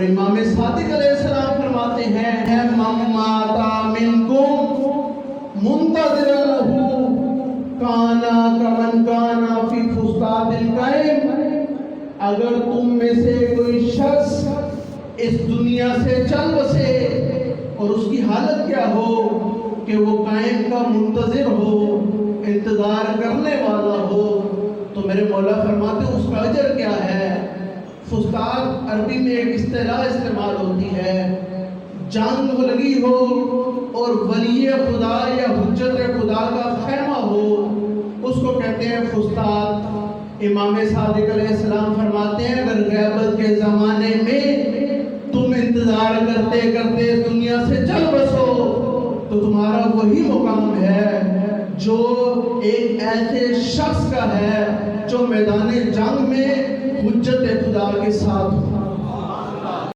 امام صادق علیہ السلام فرماتے ہیں مماتا منکم منتظر لہو کانا کمن کانا فی فسطاط القائم، اگر تم میں سے کوئی شخص اس دنیا سے چل بسے اور اس کی حالت کیا ہو کہ وہ قائم کا منتظر ہو، انتظار کرنے والا ہو، تو میرے مولا فرماتے ہیں اس کا اجر کیا ہے۔ فسطاط عربی میں ایک اصطلاح استعمال ہوتی ہے، جنگ ہو لگی ہو اور ولی خدا یا حجت خدا کا خیمہ ہو، اس کو کہتے ہیں فسطاط۔ امام صادق علیہ السلام فرماتے ہیں اگر غیبت کے زمانے میں تم انتظار کرتے کرتے دنیا سے چل بسو تو تمہارا وہی مقام ہے جو ایک ایسے شخص کا ہے جو میدان جنگ میں حجت خدا کے ساتھ